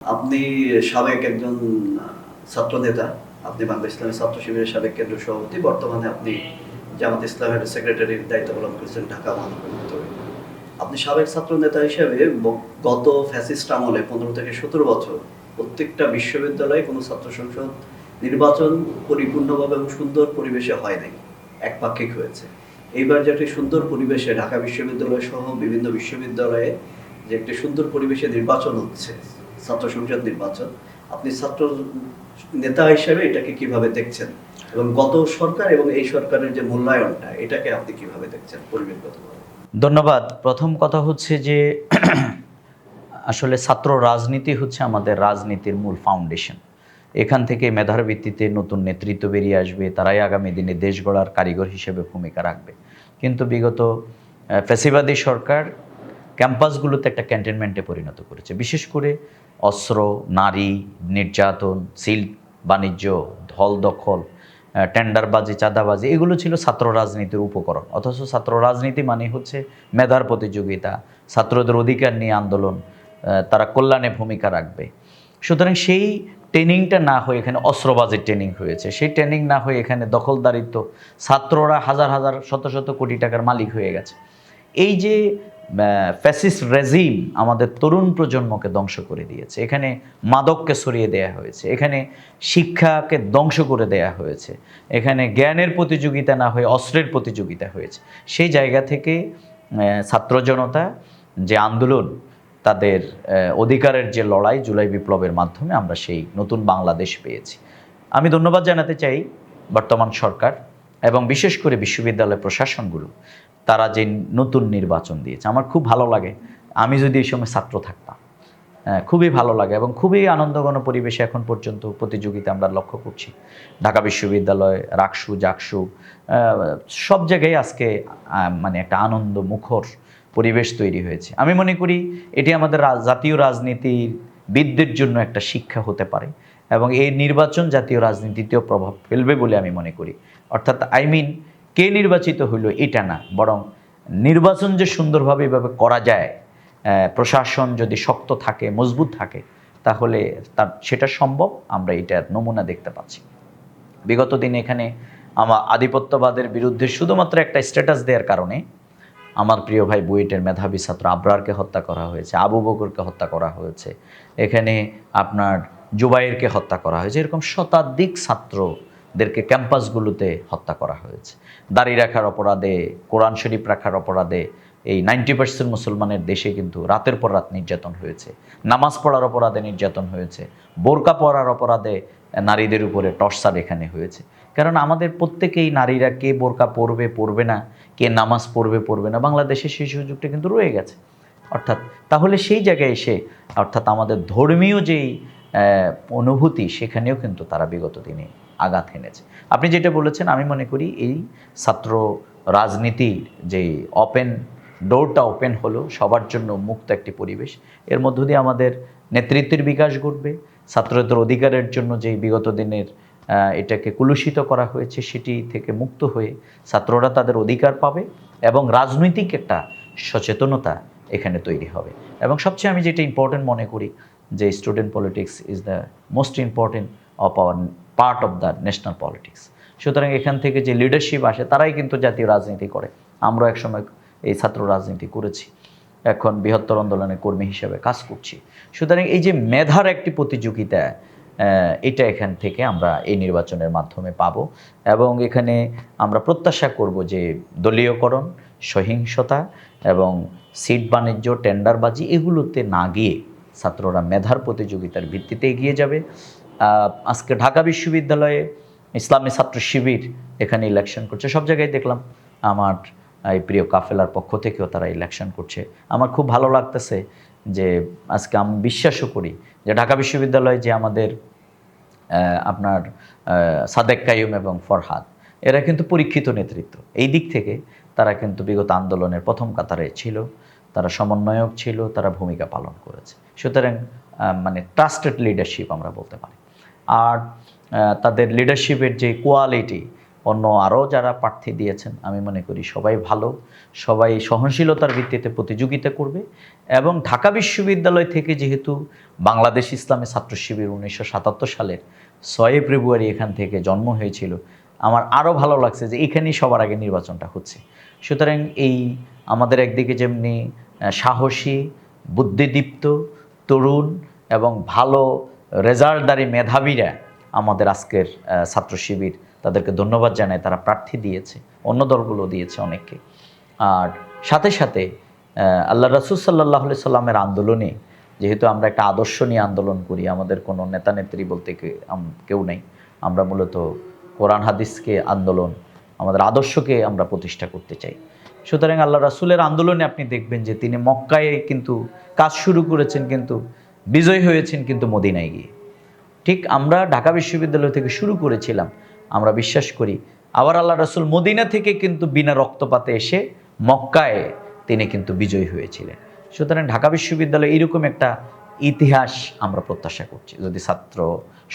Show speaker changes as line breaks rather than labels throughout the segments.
আপনি সাবেক একজন ছাত্র নেতা, আপনি বাংলাদেশ ইসলামী ছাত্র শিবিরের সাবেক কেন্দ্রীয় সভাপতি, বর্তমানে আপনি জামাত ইসলামের সেক্রেটারির দায়িত্ব পালন করছেন ঢাকা মহানগর উত্তরে। আপনি সাবেক ছাত্র নেতা হিসেবে গত ফ্যাসিস্ট আমলে 15 থেকে 17 বছর প্রত্যেকটা বিশ্ববিদ্যালয়ে কোনো ছাত্র সংসদ নির্বাচন পরিপূর্ণভাবে এবং সুন্দর পরিবেশে হয় নাই, একপাক্ষিক হয়েছে। এইবার যে একটি সুন্দর পরিবেশে ঢাকা বিশ্ববিদ্যালয় সহ বিভিন্ন বিশ্ববিদ্যালয়ে যে একটি সুন্দর পরিবেশে নির্বাচন হচ্ছে, ছাত্র সংসদ নির্বাচন, আপনি ছাত্র নেতা হিসেবে এটাকে কিভাবে দেখছেন এবং গত সরকার এবং এই সরকারের যে মূল্যায়নটা, এটাকে আপনি কিভাবে দেখছেন পরিবেশগতভাবে?
ধন্যবাদ। প্রথম কথা হচ্ছে যে আসলে ছাত্র রাজনীতি হচ্ছে আমাদের রাজনীতির মূল ফাউন্ডেশন। এখান থেকে মেধার ভিত্তিতে নতুন নেতৃত্ব বেরিয়ে আসবে, তারাই আগামী দিনে দেশ গড়ার কারিগর হিসেবে ভূমিকা রাখবে। কিন্তু বিগত ফ্যাসিবাদী সরকার ক্যাম্পাসগুলোতে একটা ক্যান্টনমেন্টে পরিণত করেছে। বিশেষ করে অস্ত্র, নারী নির্যাতন, সিল বাণিজ্য, ধল দখল, টেন্ডারবাজি, চাঁদাবাজি, এগুলো ছিল ছাত্র রাজনীতির উপকরণ। অথচ ছাত্র রাজনীতি মানে হচ্ছে মেধার প্রতিযোগিতা, ছাত্রদের অধিকার নিয়ে আন্দোলন, তারা কল্যাণে ভূমিকা রাখবে। সুতরাং সেই ট্রেনিংটা না হয়ে এখানে অস্ত্রবাজির ট্রেনিং হয়েছে, সেই ট্রেনিং না হয়ে এখানে দখলদারিত্ব, ছাত্ররা হাজার হাজার শত শত কোটি টাকার মালিক হয়ে গেছে। এই যে ফ্যাসিস্ট রেজিম আমাদের তরুণ প্রজন্মকে ধ্বংস করে দিয়েছে, এখানে মাদককে সরিয়ে দেয়া হয়েছে, এখানে শিক্ষাকে ধ্বংস করে দেয়া হয়েছে, এখানে জ্ঞানের প্রতিযোগিতা না হয়ে অস্ত্রের প্রতিযোগিতা হয়েছে। সেই জায়গা থেকে ছাত্র জনতা যে আন্দোলন, তাদের অধিকারের যে লড়াই, জুলাই বিপ্লবের মাধ্যমে আমরা সেই নতুন বাংলাদেশ পেয়েছি। আমি ধন্যবাদ জানাতে চাই বর্তমান সরকার এবং বিশেষ করে বিশ্ববিদ্যালয় প্রশাসনগুলো, তারা যে নতুন নির্বাচন দিয়েছে। আমার খুব ভালো লাগে, আমি যদি এই সময় ছাত্র থাকতাম, খুবই ভালো লাগে এবং খুবই আনন্দঘন পরিবেশে এখন পর্যন্ত প্রতিযোগিতা আমরা লক্ষ্য করছি। ঢাকা বিশ্ববিদ্যালয়, রাকসু, জাকসু, সব জায়গায় আজকে মানে একটা আনন্দ মুখর পরিবেশ তৈরি হয়েছে। আমি মনে করি এটি আমাদের জাতীয় রাজনীতিবিদদের জন্য একটা শিক্ষা হতে পারে এবং এই নির্বাচন জাতীয় রাজনীতিতেও প্রভাব ফেলবে বলে আমি মনে করি। অর্থাৎ কে নির্বাচিত হইল এটা না, বরং নির্বাচন যে সুন্দরভাবে এভাবে করা যায়, প্রশাসন যদি শক্ত থাকে, মজবুত থাকে, তাহলে সেটা সম্ভব। আমরা এটার নমুনা দেখতে পাচ্ছি। বিগত দিনে এখানে আমার আধিপত্যবাদের বিরুদ্ধে শুধুমাত্র একটা স্ট্যাটাস দেওয়ার কারণে আমার প্রিয় ভাই বুয়েটের মেধাবী ছাত্র আবরারকে হত্যা করা হয়েছে, আবু বকরকে হত্যা করা হয়েছে, এখানে আপনার জুবাইরকে হত্যা করা হয়েছে। এরকম শতাধিক ছাত্রদেরকে ক্যাম্পাসগুলোতে হত্যা করা হয়েছে। দাড়ি রাখার অপরাধে, কোরআন শরীফ রাখার অপরাধে এই 90% মুসলমানের দেশে কিন্তু রাতের পর রাত নির্যাতন হয়েছে। নামাজ পড়ার অপরাধে নির্যাতন হয়েছে, বোরকা পরার অপরাধে নারীদের উপরে টর্চার এখানে হয়েছে। কারণ আমাদের প্রত্যেকেই নারীরা কে বোরকা পরবে পরবে না, কে নামাজ পড়বে না, বাংলাদেশে সেই সুযোগটা কিন্তু রয়ে গেছে। অর্থাৎ তাহলে সেই জায়গায় এসে অর্থাৎ আমাদের ধর্মীয় যেই অনুভূতি, সেখানেও কিন্তু তারা বিগত দিনে আঘাত এনেছে। আপনি যেটা বলেছেন, আমি মনে করি এই ছাত্র রাজনীতির যে ডোরটা ওপেন হলো, সবার জন্য মুক্ত একটি পরিবেশ, এর মধ্য দিয়ে আমাদের নেতৃত্বের বিকাশ ঘটবে। ছাত্রদের অধিকারের জন্য যেই বিগত দিনের এটাকে কুলুষিত করা হয়েছে, সেটি থেকে মুক্ত হয়ে ছাত্ররা তাদের অধিকার পাবে এবং রাজনৈতিক একটা সচেতনতা এখানে তৈরি হবে। এবং সবচেয়ে আমি যেটা ইম্পর্টেন্ট মনে করি যে student politics is the most important of our part of the national politics. সুতরাং এখান থেকে যে লিডারশিপ আসে, তারাই কিন্তু জাতীয় রাজনীতি করে। আমরা একসময় এই ছাত্র রাজনীতি করেছি, এখন বৃহত্তর আন্দোলনের কর্মী হিসেবে কাজ করছি। সুতরাং এই যে মেধার একটি প্রতিযোগিতা, এটা এখান থেকে আমরা এই নির্বাচনের মাধ্যমে পাব এবং এখানে আমরা প্রত্যাশা করব যে দলীয়করণ, সহিংসতা এবং সিট বাণিজ্য, টেন্ডারবাজি, এগুলোতে না গিয়ে ছাত্ররা মেধার প্রতিযোগিতার ভিত্তিতে এগিয়ে যাবে। আজকে ঢাকা বিশ্ববিদ্যালয়ে ইসলামী ছাত্র শিবির এখানে ইলেকশন করছে, সব জায়গায় দেখলাম আমার এই প্রিয় কাফেলার পক্ষ থেকেও তারা ইলেকশন করছে। আমার খুব ভালো লাগতেছে যে আজকে আমি বিশ্বাসও করি যে ঢাকা বিশ্ববিদ্যালয়ে যে আমাদের আপনার সাদেক কাইয়ুম এবং ফরহাদ, এরা কিন্তু পরীক্ষিত নেতৃত্ব। এই দিক থেকে তারা কিন্তু বিগত আন্দোলনের প্রথম কাতারে ছিল, তারা সমন্বয়ক ছিল, তারা ভূমিকা পালন করেছে। সুতরাং মানে ট্রাস্টেড লিডারশিপ আমরা বলতে পারি। আর তাদের লিডারশিপের যে কোয়ালিটি, অন্য আরও যারা প্রার্থী দিয়েছেন আমি মনে করি সবাই ভালো, সবাই সহনশীলতার ভিত্তিতে প্রতিযোগিতা করবে। এবং ঢাকা বিশ্ববিদ্যালয় থেকে যেহেতু বাংলাদেশ ইসলামী ছাত্র শিবির 1977 সালের 6 ফেব্রুয়ারি এখান থেকে জন্ম হয়েছিল, আমার আরও ভালো লাগছে যে এখানেই সবার আগে নির্বাচনটা হচ্ছে। সুতরাং এই আমাদের একদিকে যেমনি সাহসী, বুদ্ধিদীপ্ত, তরুণ এবং ভালো রেজাল্টদারী মেধাবীরা আমাদের আজকের ছাত্র শিবির, তাদেরকে ধন্যবাদ জানাই, তারা প্রার্থী দিয়েছে, অন্য দলগুলো দিয়েছে অনেককে। আর সাথে সাথে আল্লাহ রাসূল সাল্লাল্লাহু আলাইহি সাল্লামের আন্দোলনে, যেহেতু আমরা একটা আদর্শ নিয়ে আন্দোলন করি, আমাদের কোনো নেতা নেত্রী বলতে কেউ নেই, আমরা মূলত কোরআন হাদিসকে আন্দোলন, আমাদের আদর্শকে আমরা প্রতিষ্ঠা করতে চাই। সুতরাং আল্লাহ রাসূলের আন্দোলনে আপনি দেখবেন যে তিনি মক্কায় কিন্তু কাজ শুরু করেছেন, কিন্তু বিজয় হয়েছেন কিন্তু মদিনায় গিয়ে। ঠিক আমরা ঢাকা বিশ্ববিদ্যালয় থেকে শুরু করেছিলাম, আমরা বিশ্বাস করি আবার আল্লাহ রাসূল মদিনা থেকে কিন্তু বিনা রক্তপাতে এসে মক্কায় তিনি কিন্তু বিজয়ী হয়েছিলেন। সুতরাং ঢাকা বিশ্ববিদ্যালয় এরকম একটা ইতিহাস আমরা প্রত্যাশা করছি। যদি ছাত্র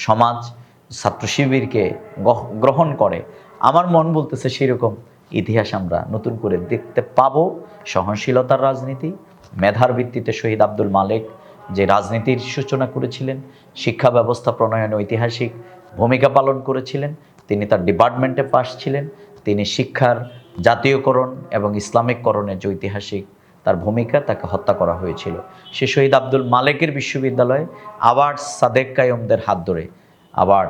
সমাজ ছাত্র শিবিরকে গ্রহণ করে, আমার মন বলতেছে সেরকম ইতিহাস আমরা নতুন করে দেখতে পাবো। সহনশীলতার রাজনীতি, মেধার ভিত্তিতে শহীদ আব্দুল মালেক যে রাজনীতির সূচনা করেছিলেন, শিক্ষা ব্যবস্থা প্রণয়নে ঐতিহাসিক ভূমিকা পালন করেছিলেন, তিনি তার ডিপার্টমেন্টে পাশ ছিলেন, তিনি শিক্ষার জাতীয়করণ এবং ইসলামিককরণের যে ঐতিহাসিক তার ভূমিকা, তাকে হত্যা করা হয়েছিল। সে শহীদ আব্দুল মালেকের বিশ্ববিদ্যালয়ে আবার সাদেক কায়ুমদের হাত ধরে, আবার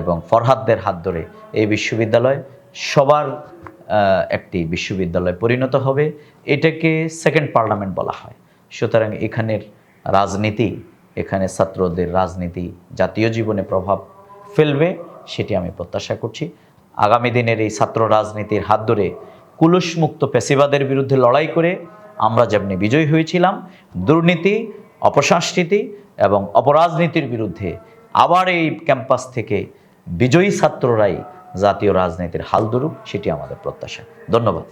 এবং ফরহাদদের হাত ধরে এই বিশ্ববিদ্যালয় সবার একটি বিশ্ববিদ্যালয় পরিণত হবে। এটাকে সেকেন্ড পার্লামেন্ট বলা হয়। সুতরাং এখানের রাজনীতি, এখানে ছাত্রদের রাজনীতি জাতীয় জীবনে প্রভাব ফেলবে, সেটি আমি প্রত্যাশা করছি। আগামী দিনের এই ছাত্র রাজনীতির হাত ধরে কুলুষমুক্ত পেশিবাদের বিরুদ্ধে লড়াই করে আমরা যেমনি বিজয়ী হয়েছিলাম, দুর্নীতি, অপসংস্কৃতি এবং অপরাজনীতির বিরুদ্ধে আবার এই ক্যাম্পাস থেকে বিজয়ী ছাত্ররাই জাতীয় রাজনীতির হাল ধরুক, সেটি আমাদের প্রত্যাশা। ধন্যবাদ।